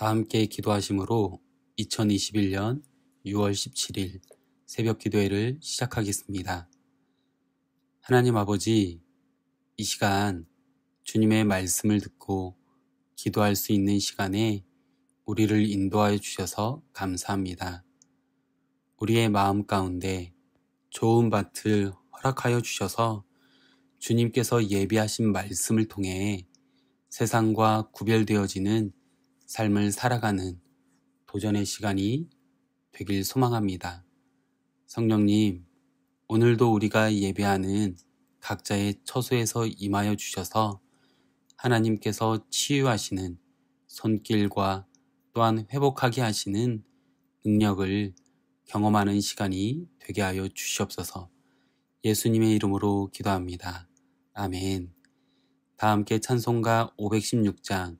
다 함께 기도하심으로 2021년 6월 17일 새벽 기도회를 시작하겠습니다. 하나님 아버지, 이 시간 주님의 말씀을 듣고 기도할 수 있는 시간에 우리를 인도하여 주셔서 감사합니다. 우리의 마음 가운데 좋은 밭을 허락하여 주셔서 주님께서 예비하신 말씀을 통해 세상과 구별되어지는 삶을 살아가는 도전의 시간이 되길 소망합니다. 성령님, 오늘도 우리가 예배하는 각자의 처소에서 임하여 주셔서 하나님께서 치유하시는 손길과 또한 회복하게 하시는 능력을 경험하는 시간이 되게 하여 주시옵소서. 예수님의 이름으로 기도합니다. 아멘. 다 함께 찬송가 516장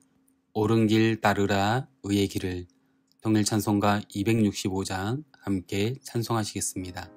옳은 길 따르라 의의 길을, 동일 찬송가 265장 함께 찬송하시겠습니다.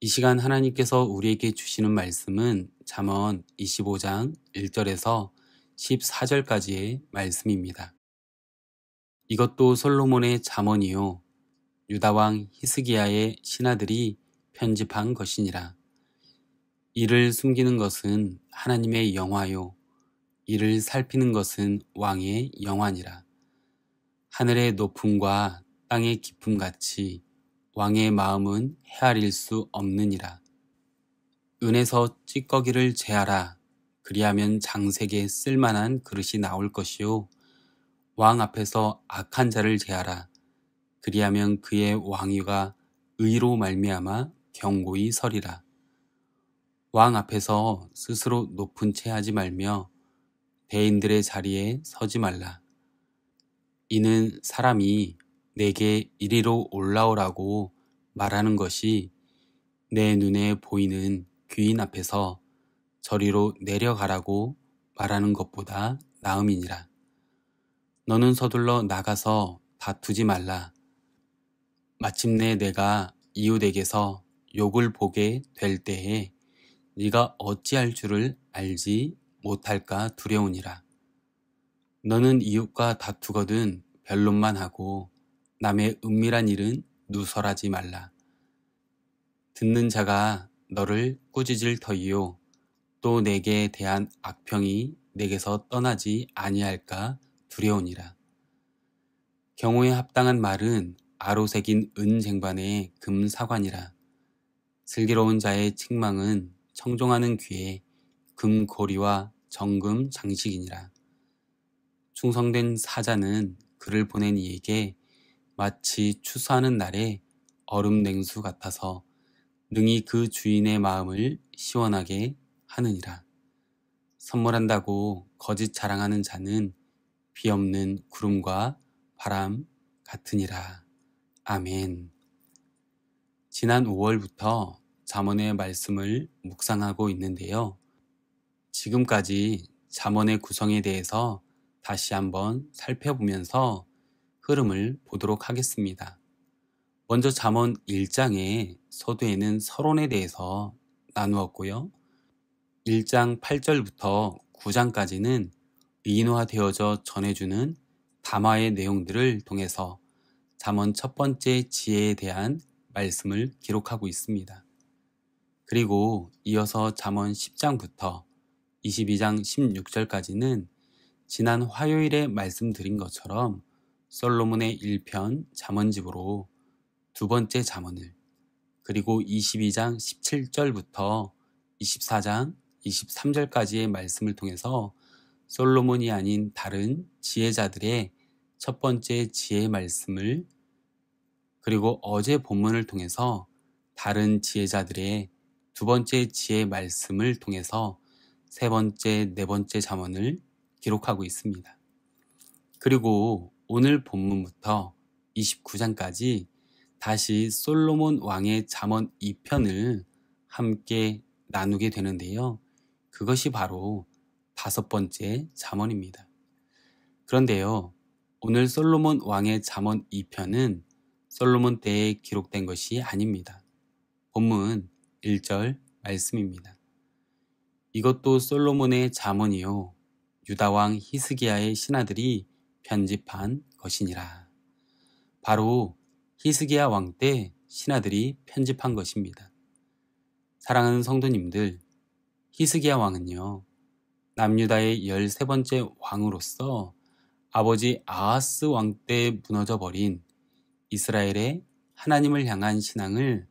이 시간 하나님께서 우리에게 주시는 말씀은 잠언 25장 1절에서 14절까지의 말씀입니다. 이것도 솔로몬의 잠언이요 유다 왕 히스기야의 신하들이 편집한 것이니라. 이를 숨기는 것은 하나님의 영화요, 이를 살피는 것은 왕의 영화니라. 하늘의 높음과 땅의 깊음 같이 왕의 마음은 헤아릴 수 없느니라. 은에서 찌꺼기를 제하라. 그리하면 장색에 쓸만한 그릇이 나올 것이요, 왕 앞에서 악한 자를 제하라. 그리하면 그의 왕위가 의로 말미암아 견고히 서리라. 왕 앞에서 스스로 높은 채 하지 말며 대인들의 자리에 서지 말라. 이는 사람이 내게 이리로 올라오라고 말하는 것이 내 눈에 보이는 귀인 앞에서 저리로 내려가라고 말하는 것보다 나음이니라. 너는 서둘러 나가서 다투지 말라. 마침내 내가 이웃에게서 욕을 보게 될 때에 네가 어찌할 줄을 알지 못할까 두려우니라. 너는 이웃과 다투거든 변론만 하고 남의 은밀한 일은 누설하지 말라. 듣는 자가 너를 꾸짖을 터이요, 또 내게 대한 악평이 내게서 떠나지 아니할까 두려우니라. 경호에 합당한 말은 아로새긴 은 쟁반의 금 사관이라. 슬기로운 자의 책망은 청종하는 귀에 금고리와 정금 장식이니라. 충성된 사자는 그를 보낸 이에게 마치 추수하는 날에 얼음 냉수 같아서 능히 그 주인의 마음을 시원하게 하느니라. 선물한다고 거짓 자랑하는 자는 비 없는 구름과 바람 같으니라. 아멘. 지난 5월부터 잠언의 말씀을 묵상하고 있는데요. 지금까지 잠언의 구성에 대해서 다시 한번 살펴보면서 흐름을 보도록 하겠습니다. 먼저 잠언 1장의 서두에는 서론에 대해서 나누었고요. 1장 8절부터 9장까지는 의인화되어져 전해주는 담화의 내용들을 통해서 잠언 첫 번째 지혜에 대한 말씀을 기록하고 있습니다. 그리고 이어서 잠언 10장부터 22장 16절까지는 지난 화요일에 말씀드린 것처럼 솔로몬의 1편 잠언집으로 두 번째 잠언을, 그리고 22장 17절부터 24장 23절까지의 말씀을 통해서 솔로몬이 아닌 다른 지혜자들의 첫 번째 지혜의 말씀을, 그리고 어제 본문을 통해서 다른 지혜자들의 두 번째 지혜의 말씀을 통해서 세 번째, 네 번째 잠언을 기록하고 있습니다. 그리고 오늘 본문부터 29장까지 다시 솔로몬 왕의 잠언 2편을 함께 나누게 되는데요. 그것이 바로 다섯 번째 잠언입니다. 그런데요, 오늘 솔로몬 왕의 잠언 2편은 솔로몬 때에 기록된 것이 아닙니다. 본문 1절 말씀입니다. 이것도 솔로몬의 잠언이요, 유다 왕 히스기야의 신하들이 편집한 것이니라. 바로 히스기야 왕 때 신하들이 편집한 것입니다. 사랑하는 성도님들, 히스기야 왕은요, 남유다의 13번째 왕으로서 아버지 아하스 왕 때 무너져 버린 이스라엘의 하나님을 향한 신앙을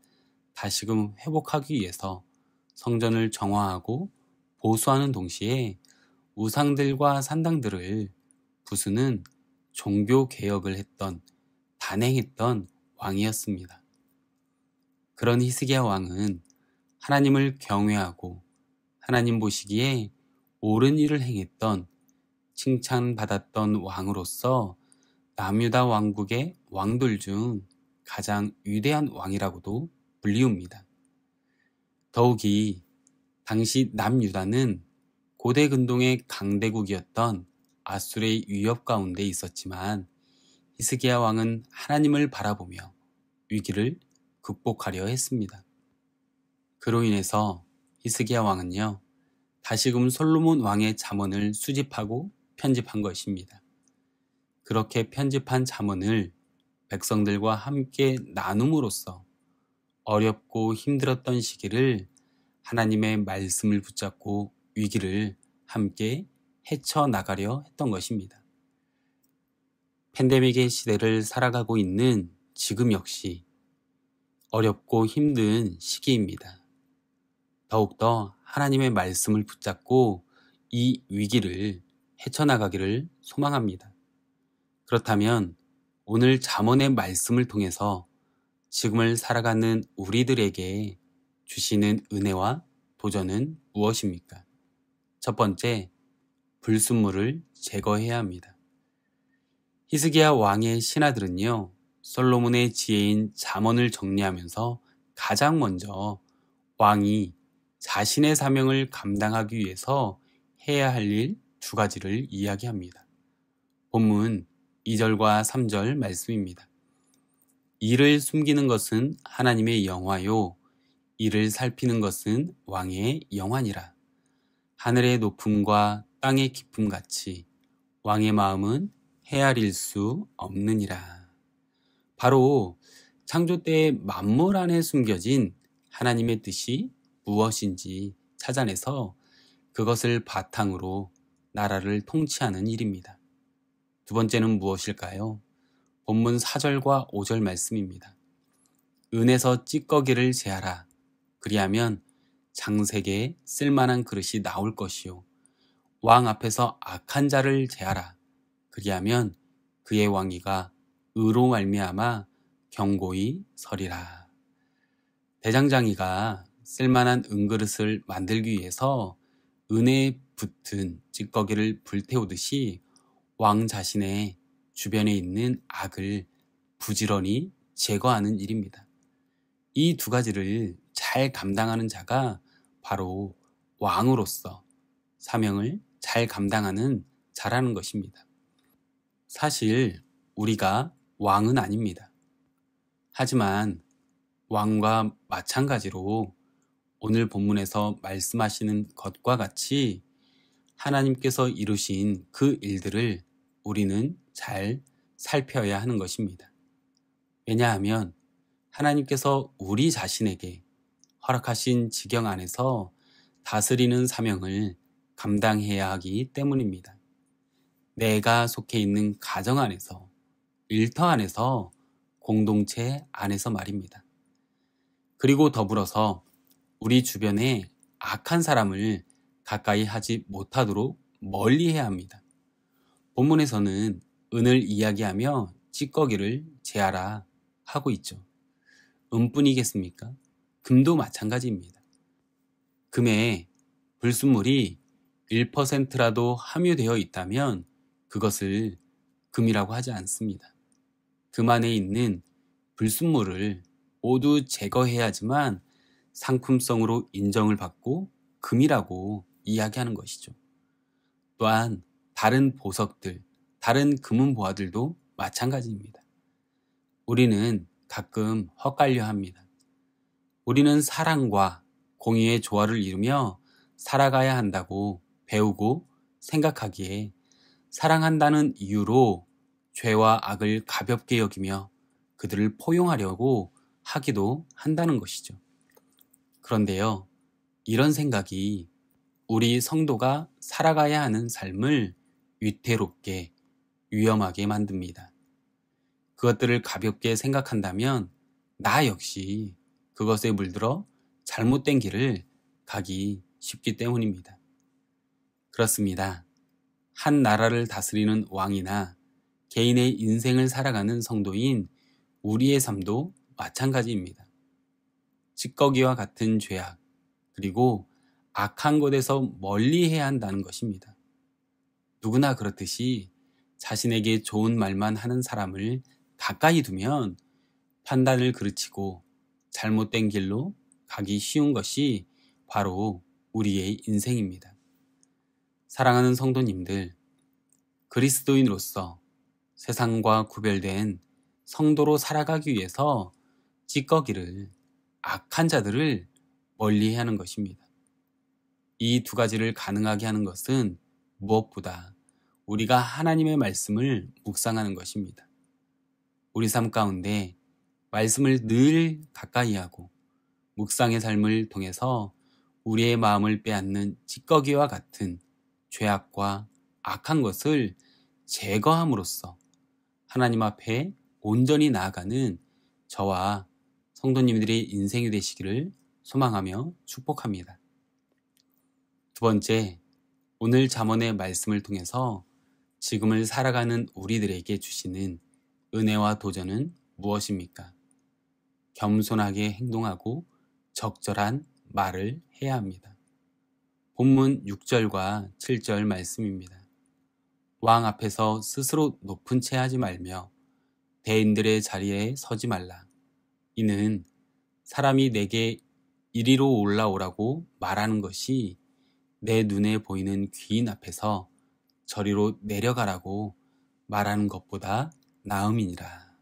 다시금 회복하기 위해서 성전을 정화하고 보수하는 동시에 우상들과 산당들을 부수는 종교 개혁을 했던, 단행했던 왕이었습니다. 그런 히스기야 왕은 하나님을 경외하고 하나님 보시기에 옳은 일을 행했던, 칭찬받았던 왕으로서 남유다 왕국의 왕들 중 가장 위대한 왕이라고도 불리웁니다. 더욱이 당시 남유다는 고대 근동의 강대국이었던 아수르의 위협 가운데 있었지만 히스기야 왕은 하나님을 바라보며 위기를 극복하려 했습니다. 그로 인해서 히스기야 왕은요, 다시금 솔로몬 왕의 잠언을 수집하고 편집한 것입니다. 그렇게 편집한 잠언을 백성들과 함께 나눔으로써 어렵고 힘들었던 시기를 하나님의 말씀을 붙잡고 위기를 함께 헤쳐나가려 했던 것입니다. 팬데믹의 시대를 살아가고 있는 지금 역시 어렵고 힘든 시기입니다. 더욱더 하나님의 말씀을 붙잡고 이 위기를 헤쳐나가기를 소망합니다. 그렇다면 오늘 잠언의 말씀을 통해서 지금을 살아가는 우리들에게 주시는 은혜와 도전은 무엇입니까? 첫 번째, 불순물을 제거해야 합니다. 히스기야 왕의 신하들은요, 솔로몬의 지혜인 잠언을 정리하면서 가장 먼저 왕이 자신의 사명을 감당하기 위해서 해야 할 일 두 가지를 이야기합니다. 본문 2절과 3절 말씀입니다. 이를 숨기는 것은 하나님의 영화요, 이를 살피는 것은 왕의 영화니라. 하늘의 높음과 땅의 깊음 같이 왕의 마음은 헤아릴 수 없느니라. 바로 창조 때의 만물 안에 숨겨진 하나님의 뜻이 무엇인지 찾아내서 그것을 바탕으로 나라를 통치하는 일입니다. 두 번째는 무엇일까요? 본문 4절과 5절 말씀입니다. 은에서 찌꺼기를 제하라. 그리하면 장색에 쓸만한 그릇이 나올 것이요. 왕 앞에서 악한 자를 제하라. 그리하면 그의 왕위가 의로 말미암아 경고히 서리라. 대장장이가 쓸만한 은그릇을 만들기 위해서 은에 붙은 찌꺼기를 불태우듯이 왕 자신의 주변에 있는 악을 부지런히 제거하는 일입니다. 이 두 가지를 잘 감당하는 자가 바로 왕으로서 사명을 잘 감당하는 자라는 것입니다. 사실 우리가 왕은 아닙니다. 하지만 왕과 마찬가지로 오늘 본문에서 말씀하시는 것과 같이 하나님께서 이루신 그 일들을 우리는 잘 살펴야 하는 것입니다. 왜냐하면 하나님께서 우리 자신에게 허락하신 지경 안에서 다스리는 사명을 감당해야 하기 때문입니다. 내가 속해 있는 가정 안에서, 일터 안에서, 공동체 안에서 말입니다. 그리고 더불어서 우리 주변에 악한 사람을 가까이 하지 못하도록 멀리해야 합니다. 본문에서는 은을 이야기하며 찌꺼기를 제하라 하고 있죠. 은뿐이겠습니까? 금도 마찬가지입니다. 금에 불순물이 1%라도 함유되어 있다면 그것을 금이라고 하지 않습니다. 금 안에 있는 불순물을 모두 제거해야지만 상품성으로 인정을 받고 금이라고 이야기하는 것이죠. 또한 다른 보석들, 다른 금은 보화들도 마찬가지입니다. 우리는 가끔 헛갈려 합니다. 우리는 사랑과 공의의 조화를 이루며 살아가야 한다고 배우고 생각하기에 사랑한다는 이유로 죄와 악을 가볍게 여기며 그들을 포용하려고 하기도 한다는 것이죠. 그런데요, 이런 생각이 우리 성도가 살아가야 하는 삶을 위태롭게, 위험하게 만듭니다. 그것들을 가볍게 생각한다면 나 역시 그것에 물들어 잘못된 길을 가기 쉽기 때문입니다. 그렇습니다. 한 나라를 다스리는 왕이나 개인의 인생을 살아가는 성도인 우리의 삶도 마찬가지입니다. 찌꺼기와 같은 죄악, 그리고 악한 곳에서 멀리 해야 한다는 것입니다. 누구나 그렇듯이 자신에게 좋은 말만 하는 사람을 가까이 두면 판단을 그르치고 잘못된 길로 가기 쉬운 것이 바로 우리의 인생입니다. 사랑하는 성도님들, 그리스도인으로서 세상과 구별된 성도로 살아가기 위해서 찌꺼기를, 악한 자들을 멀리해야 하는 것입니다. 이 두 가지를 가능하게 하는 것은 무엇보다 우리가 하나님의 말씀을 묵상하는 것입니다. 우리 삶 가운데 말씀을 늘 가까이 하고 묵상의 삶을 통해서 우리의 마음을 빼앗는 찌꺼기와 같은 죄악과 악한 것을 제거함으로써 하나님 앞에 온전히 나아가는 저와 성도님들의 인생이 되시기를 소망하며 축복합니다. 두 번째, 오늘 잠언의 말씀을 통해서 지금을 살아가는 우리들에게 주시는 은혜와 도전은 무엇입니까? 겸손하게 행동하고 적절한 말을 해야 합니다. 본문 6절과 7절 말씀입니다. 왕 앞에서 스스로 높은 채 하지 말며 대인들의 자리에 서지 말라. 이는 사람이 내게 이리로 올라오라고 말하는 것이 내 눈에 보이는 귀인 앞에서 저리로 내려가라고 말하는 것보다 나음이니라.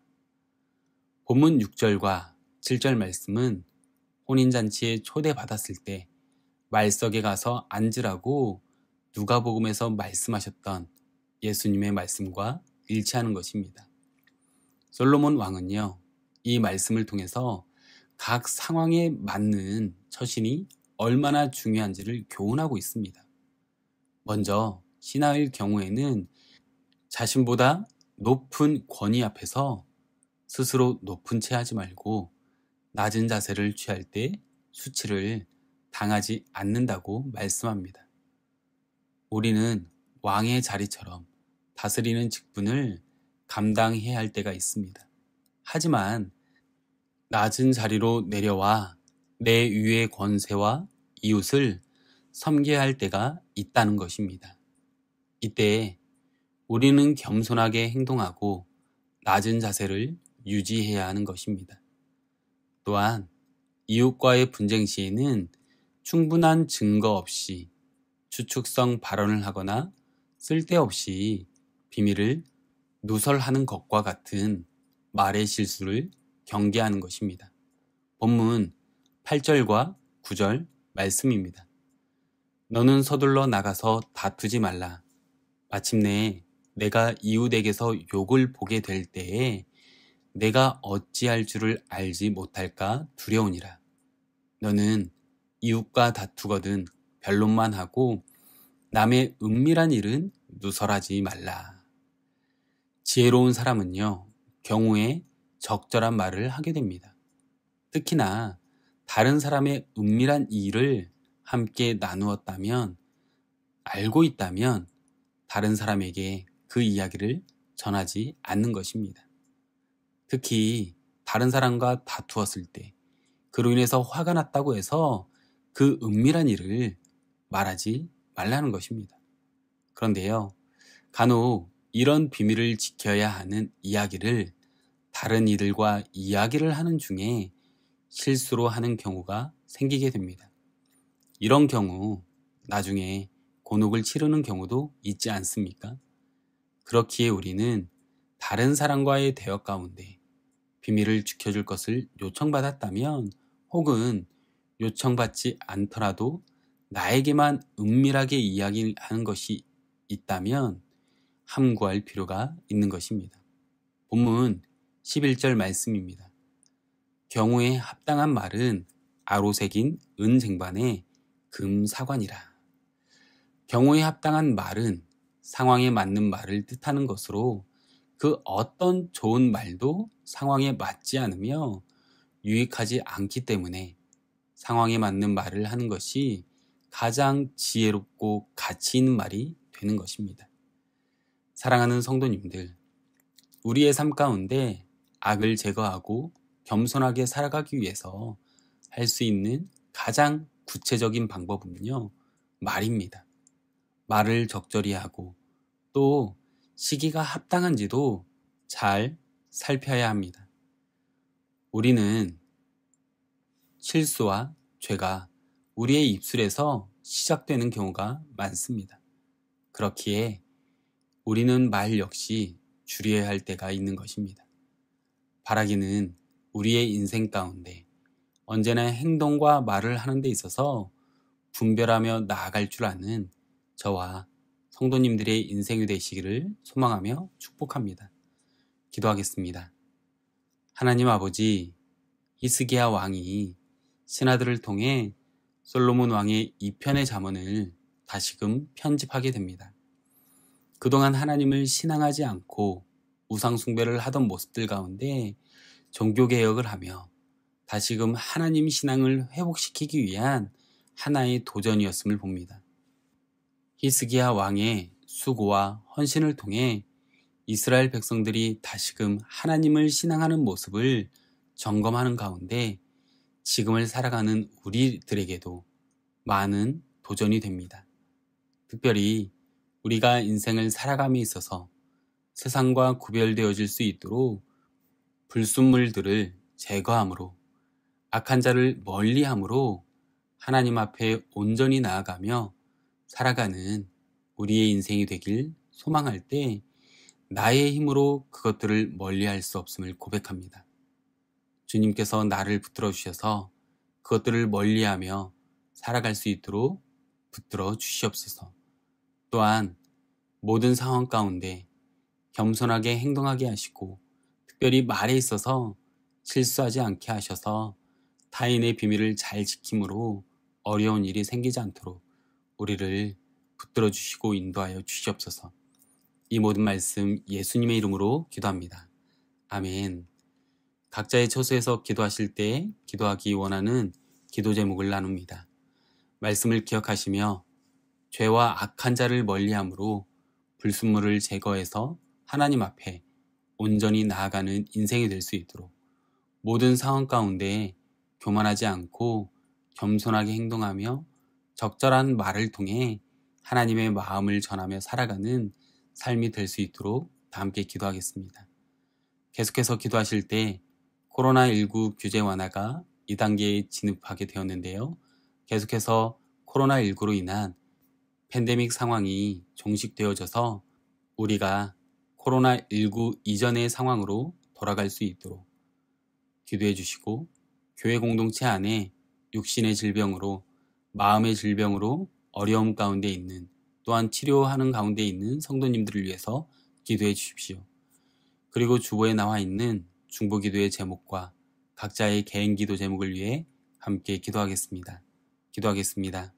본문 6절과 7절 말씀은 혼인잔치에 초대받았을 때 말석에 가서 앉으라고 누가복음에서 말씀하셨던 예수님의 말씀과 일치하는 것입니다. 솔로몬 왕은요, 이 말씀을 통해서 각 상황에 맞는 처신이 얼마나 중요한지를 교훈하고 있습니다. 먼저 신하의 경우에는 자신보다 높은 권위 앞에서 스스로 높은 채 하지 말고 낮은 자세를 취할 때 수치를 당하지 않는다고 말씀합니다. 우리는 왕의 자리처럼 다스리는 직분을 감당해야 할 때가 있습니다. 하지만 낮은 자리로 내려와 내 위의 권세와 이웃을 섬겨야 할 때가 있다는 것입니다. 이때 우리는 겸손하게 행동하고 낮은 자세를 유지해야 하는 것입니다. 또한 이웃과의 분쟁 시에는 충분한 증거 없이 추측성 발언을 하거나 쓸데없이 비밀을 누설하는 것과 같은 말의 실수를 경계하는 것입니다. 본문 8절과 9절 말씀입니다. 너는 서둘러 나가서 다투지 말라. 마침내 내가 이웃에게서 욕을 보게 될 때에 내가 어찌할 줄을 알지 못할까 두려우니라. 너는 이웃과 다투거든 변론만 하고 남의 은밀한 일은 누설하지 말라. 지혜로운 사람은요, 경우에 적절한 말을 하게 됩니다. 특히나 다른 사람의 은밀한 일을 함께 나누었다면, 알고 있다면 다른 사람에게 그 이야기를 전하지 않는 것입니다. 특히 다른 사람과 다투었을 때 그로 인해서 화가 났다고 해서 그 은밀한 일을 말하지 말라는 것입니다. 그런데요, 간혹 이런 비밀을 지켜야 하는 이야기를 다른 이들과 이야기를 하는 중에 실수로 하는 경우가 생기게 됩니다. 이런 경우 나중에 곤혹을 치르는 경우도 있지 않습니까? 그렇기에 우리는 다른 사람과의 대화 가운데 비밀을 지켜줄 것을 요청받았다면, 혹은 요청받지 않더라도 나에게만 은밀하게 이야기하는 것이 있다면 함구할 필요가 있는 것입니다. 본문 11절 말씀입니다. 경우에 합당한 말은 아로새긴 은쟁반에 금사관이라. 경우에 합당한 말은 상황에 맞는 말을 뜻하는 것으로 그 어떤 좋은 말도 상황에 맞지 않으며 유익하지 않기 때문에 상황에 맞는 말을 하는 것이 가장 지혜롭고 가치 있는 말이 되는 것입니다. 사랑하는 성도님들, 우리의 삶 가운데 악을 제거하고 겸손하게 살아가기 위해서 할 수 있는 가장 구체적인 방법은요, 말입니다. 말을 적절히 하고 또 시기가 합당한지도 잘 살펴야 합니다. 우리는 실수와 죄가 우리의 입술에서 시작되는 경우가 많습니다. 그렇기에 우리는 말 역시 줄여야 할 때가 있는 것입니다. 바라기는 우리의 인생 가운데 언제나 행동과 말을 하는 데 있어서 분별하며 나아갈 줄 아는 저와 성도님들의 인생이 되시기를 소망하며 축복합니다. 기도하겠습니다. 하나님 아버지, 히스기야 왕이 신하들을 통해 솔로몬 왕의 이 편의 잠언을 다시금 편집하게 됩니다. 그동안 하나님을 신앙하지 않고 우상 숭배를 하던 모습들 가운데 종교개혁을 하며 다시금 하나님 신앙을 회복시키기 위한 하나의 도전이었음을 봅니다. 히스기야 왕의 수고와 헌신을 통해 이스라엘 백성들이 다시금 하나님을 신앙하는 모습을 점검하는 가운데 지금을 살아가는 우리들에게도 많은 도전이 됩니다. 특별히 우리가 인생을 살아감에 있어서 세상과 구별되어질 수 있도록 불순물들을 제거함으로 악한 자를 멀리함으로 하나님 앞에 온전히 나아가며 살아가는 우리의 인생이 되길 소망할 때 나의 힘으로 그것들을 멀리할 수 없음을 고백합니다. 주님께서 나를 붙들어 주셔서 그것들을 멀리하며 살아갈 수 있도록 붙들어 주시옵소서. 또한 모든 상황 가운데 겸손하게 행동하게 하시고 특별히 말에 있어서 실수하지 않게 하셔서 타인의 비밀을 잘 지킴으로 어려운 일이 생기지 않도록 우리를 붙들어 주시고 인도하여 주시옵소서. 이 모든 말씀 예수님의 이름으로 기도합니다. 아멘. 각자의 처소에서 기도하실 때 기도하기 원하는 기도 제목을 나눕니다. 말씀을 기억하시며 죄와 악한 자를 멀리함으로 불순물을 제거해서 하나님 앞에 온전히 나아가는 인생이 될 수 있도록 모든 상황 가운데 교만하지 않고 겸손하게 행동하며 적절한 말을 통해 하나님의 마음을 전하며 살아가는 삶이 될 수 있도록 다 함께 기도하겠습니다. 계속해서 기도하실 때 코로나19 규제 완화가 2단계에 진입하게 되었는데요. 계속해서 코로나19로 인한 팬데믹 상황이 종식되어져서 우리가 코로나19 이전의 상황으로 돌아갈 수 있도록 기도해 주시고 교회 공동체 안에 육신의 질병으로 마음의 질병으로 어려움 가운데 있는 또한 치료하는 가운데 있는 성도님들을 위해서 기도해 주십시오. 그리고 주보에 나와 있는 중보기도의 제목과 각자의 개인 기도 제목을 위해 함께 기도하겠습니다. 기도하겠습니다.